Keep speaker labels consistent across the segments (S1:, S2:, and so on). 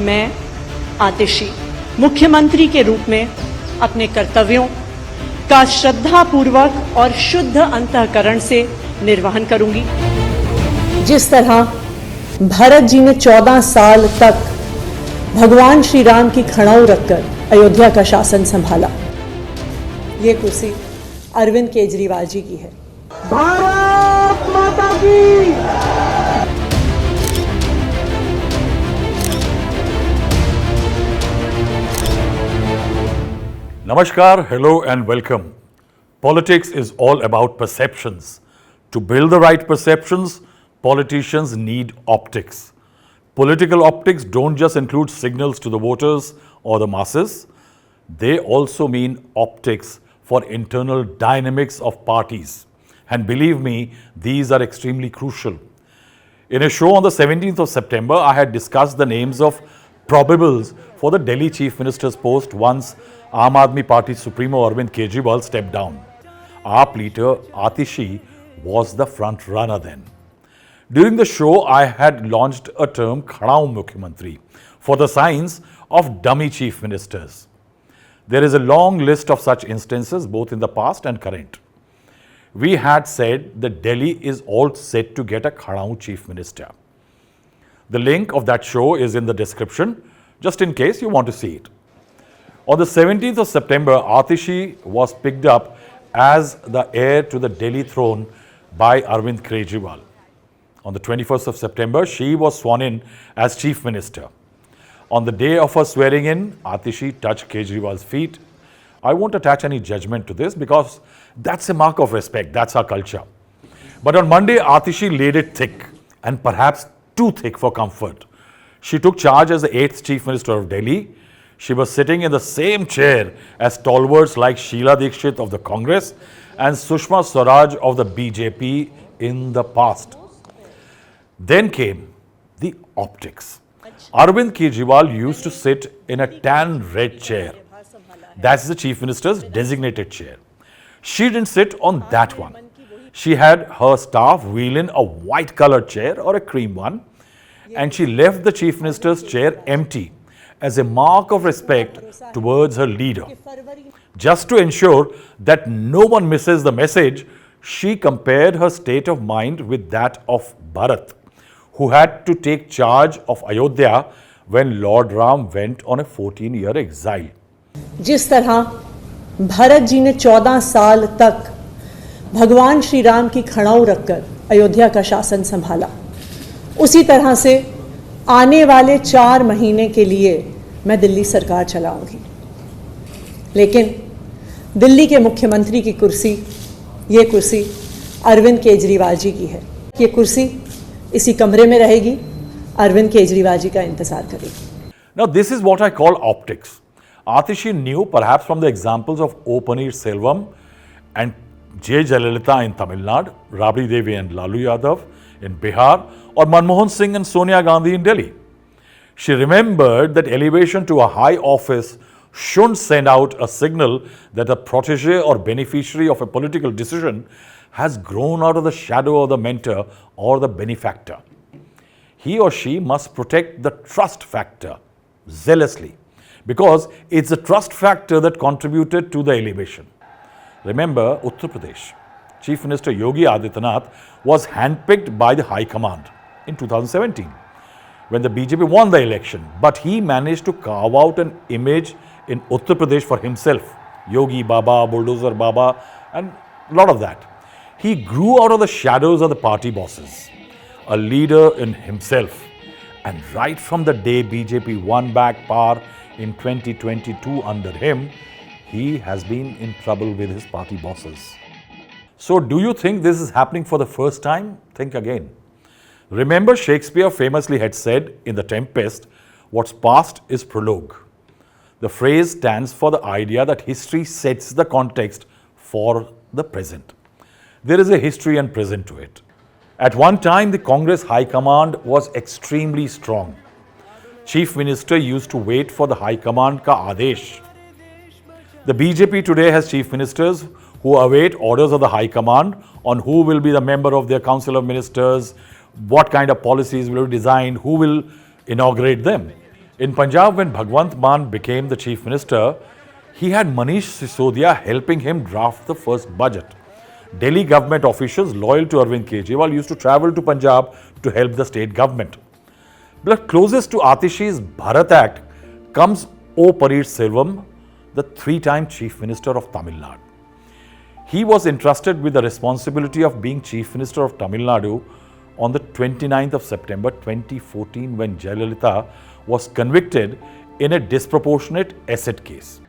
S1: मैं आतिशी मुख्यमंत्री के रूप में अपने कर्तव्यों का श्रद्धापूर्वक और शुद्ध अंतःकरण से निर्वहन करूंगी। जिस तरह भरत जी ने 14 साल तक भगवान श्री राम की खड़ाऊ रखकर अयोध्या का शासन संभाला, ये कुर्सी अरविंद केजरीवाल जी की है।
S2: भारत माता की।
S3: Namaskar, hello and welcome. Politics is all about perceptions. To build the right perceptions, politicians need optics. Political optics don't just include signals to the voters or the masses. They also mean optics for internal dynamics of parties. And believe me, these are extremely crucial. In a show on the 17th of September, I had discussed the names of probables for the Delhi Chief Minister's post once Aam Aadmi Party Supremo Arvind Kejriwal stepped down. AAP leader Atishi was the front runner then. During the show, I had launched a term Khadao Mukhyamantri for the signs of dummy chief ministers. There is a long list of such instances both in the past and current. We had said that Delhi is all set to get a Khadao chief minister. The link of that show is in the description, just in case you want to see it. On the 17th of September, Atishi was picked up as the heir to the Delhi throne by Arvind Kejriwal. On the 21st of September, she was sworn in as Chief Minister. On the day of her swearing in, Atishi touched Kejriwal's feet. I won't attach any judgment to this because that's a mark of respect, that's our culture. But on Monday, Atishi laid it thick and perhaps too thick for comfort. She took charge as the 8th Chief Minister of Delhi. She was sitting in the same chair as stalwarts like Sheila Dikshit of the Congress and Sushma Swaraj of the BJP in the past. Then came the optics. Arvind Kejriwal used to sit in a tan red chair. That's the Chief Minister's designated chair. She didn't sit on that one. She had her staff wheel in a white colored chair or a cream one, and she left the Chief Minister's chair empty as a mark of respect towards her leader. Just to ensure that no one misses the message, she compared her state of mind with that of Bharat, who had to take charge of Ayodhya when Lord Ram went on a 14-year exile.
S1: जिस तरह भरत जी ने 14 साल तक भगवान श्री राम की खड़ाऊ रखकर अयोध्या का शासन संभाला, उसी तरह से आने वाले 4 महीने के लिए मैं दिल्ली सरकार चलाऊंगी। लेकिन दिल्ली के मुख्यमंत्री की कुर्सी, ये कुर्सी अरविंद केजरीवाल जी की है। ये कुर्सी इसी कमरे में रहेगी, अरविंद केजरीवाल जी का इंतजार करेगी।
S3: Now this is what I call optics. Atishi knew perhaps from the examples of O Panneerselvam and J Jayalalithaa in Tamil Nadu, Rabri Devi and Lalu Yadav in Bihar, or Manmohan Singh and Sonia Gandhi in Delhi. She remembered that elevation to a high office shouldn't send out a signal that a protege or beneficiary of a political decision has grown out of the shadow of the mentor or the benefactor. He or she must protect the trust factor zealously, because it's the trust factor that contributed to the elevation. Remember, Uttar Pradesh, Chief Minister Yogi Adityanath was handpicked by the High Command in 2017 when the BJP won the election, but he managed to carve out an image in Uttar Pradesh for himself. Yogi Baba, Bulldozer Baba, and a lot of that. He grew out of the shadows of the party bosses, a leader in himself. And right from the day BJP won back power in 2022 under him, he has been in trouble with his party bosses. So do you think this is happening for the first time? Think again. Remember, Shakespeare famously had said in The Tempest, "What's past is prologue." The phrase stands for the idea that history sets the context for the present. There is a history and present to it. At one time, the Congress High Command was extremely strong. Chief Minister used to wait for the High Command ka Adesh. The BJP today has Chief Ministers who await orders of the High Command on who will be the member of their Council of Ministers, what kind of policies will be designed, who will inaugurate them. In Punjab, when Bhagwant Mann became the chief minister, he had Manish Sisodia helping him draft the first budget. Delhi government officials loyal to Arvind Kejriwal used to travel to Punjab to help the state government. But closest to Atishi's Bharat Act comes O Panneerselvam, the three-time chief minister of Tamil Nadu. He was entrusted with the responsibility of being chief minister of Tamil Nadu on the 29th of September 2014 when Jayalalithaa was convicted in a disproportionate asset case.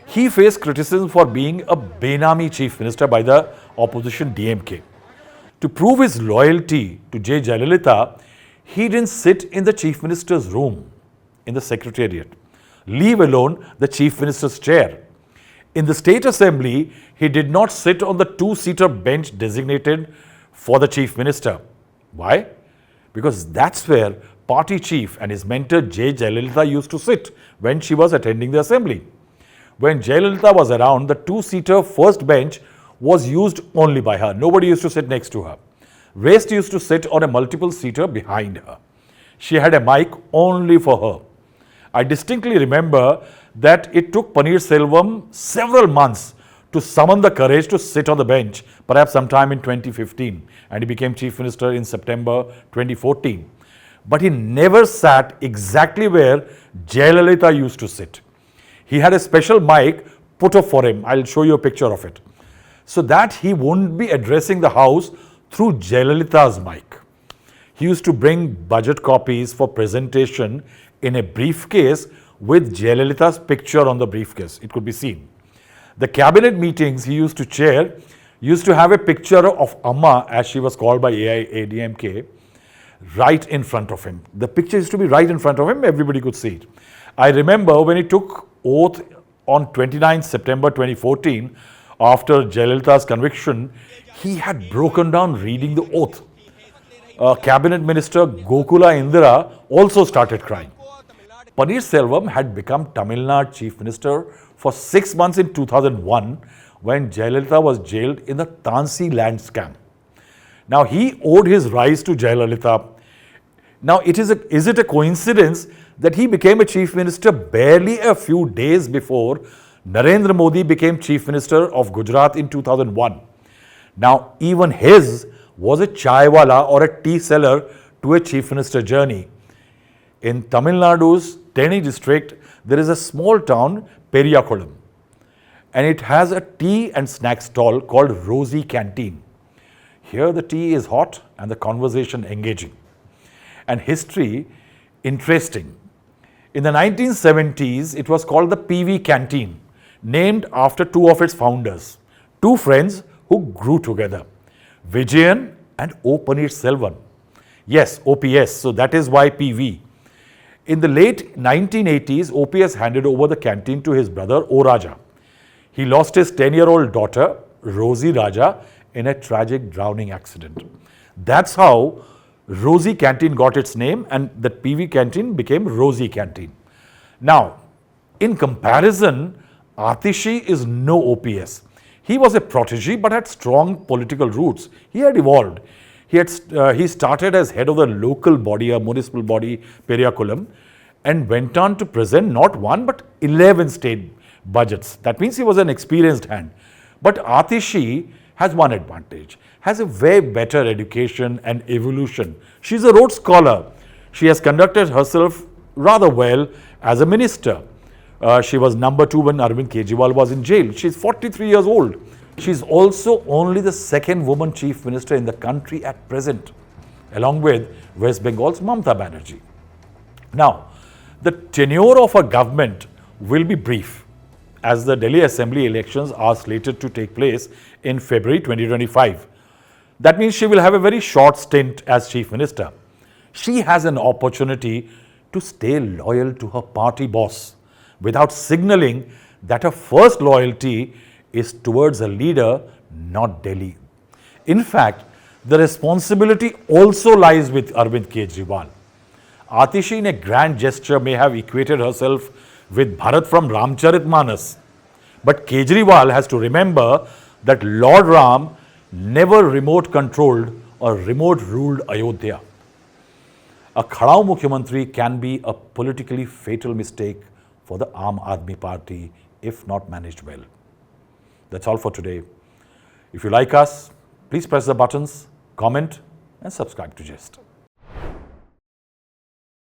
S3: He faced criticism for being a Benami chief minister by the opposition DMK. To prove his loyalty to J Jayalalithaa, he didn't sit in the chief minister's room in the secretariat, leave alone the chief minister's chair. In the state assembly, he did not sit on the two-seater bench designated for the chief minister. Why? Because that's where party chief and his mentor J Jayalalithaa used to sit when she was attending the assembly. When Jayalalithaa was around, the two-seater first bench was used only by her. Nobody used to sit next to her. Rest used to sit on a multiple-seater behind her. She had a mic only for her. I distinctly remember that it took Panneerselvam several months to summon the courage to sit on the bench, perhaps sometime in 2015, and he became chief minister in September 2014. But he never sat exactly where Jayalalithaa used to sit. He had a special mic put up for him. I'll show you a picture of it. So that he won't be addressing the house through Jayalalitha's mic. He used to bring budget copies for presentation in a briefcase with Jayalalitha's picture on the briefcase. It could be seen. The cabinet meetings he used to chair used to have a picture of Amma, as she was called by AIADMK, right in front of him. The picture used to be right in front of him. Everybody could see it. I remember when he took oath on 29 September 2014, after Jayalalitha's conviction, he had broken down reading the oath. Cabinet Minister Gokula Indira also started crying. Panneerselvam had become Tamil Nadu Chief Minister for 6 months in 2001 when Jayalalithaa was jailed in the Tansi land scam. Now he owed his rise to Jayalalithaa. Now is it a coincidence that he became a Chief Minister barely a few days before Narendra Modi became Chief Minister of Gujarat in 2001? Now even his was a chaiwala or a tea seller to a Chief Minister journey. In Tamil Nadu's Theni district, there is a small town, Periyakulam, and it has a tea and snack stall called Rosy Canteen. Here the tea is hot and the conversation engaging. And history, interesting. In the 1970s, it was called the PV Canteen, named after two of its founders, two friends who grew together, Vijayan and O Panneerselvam. Yes, OPS, so that is why PV. In the late 1980s, OPS handed over the canteen to his brother O Raja. He lost his 10-year-old daughter, Rosie Raja, in a tragic drowning accident. That's how Rosy Canteen got its name, and that PV Canteen became Rosy Canteen. Now, in comparison, Atishi is no OPS. He was a protege but had strong political roots. He had evolved. He started as head of the local body, a municipal body, Periyakulam, and went on to present not one but 11 state budgets. That means he was an experienced hand. But Atishi has one advantage, has a way better education and evolution. She's a Rhodes Scholar. She has conducted herself rather well as a minister. She was number 2 when Arvind Kejriwal was in jail. She's 43 years old. She's also only the second woman chief minister in the country at present, along with West Bengal's Mamata Banerjee. Now, the tenure of her government will be brief, as the Delhi Assembly elections are slated to take place in February 2025. That means she will have a very short stint as chief minister. She has an opportunity to stay loyal to her party boss without signaling that her first loyalty is towards a leader, not Delhi. In fact, the responsibility also lies with Arvind Kejriwal. Atishi, in a grand gesture, may have equated herself with Bharat from Ramcharitmanas. But Kejriwal has to remember that Lord Ram never remote controlled or remote ruled Ayodhya. A Khadao Mukhyamantri can be a politically fatal mistake for the Aam Aadmi Party if not managed well. That's all for today. If you like us, please press the buttons, comment and subscribe to Jist.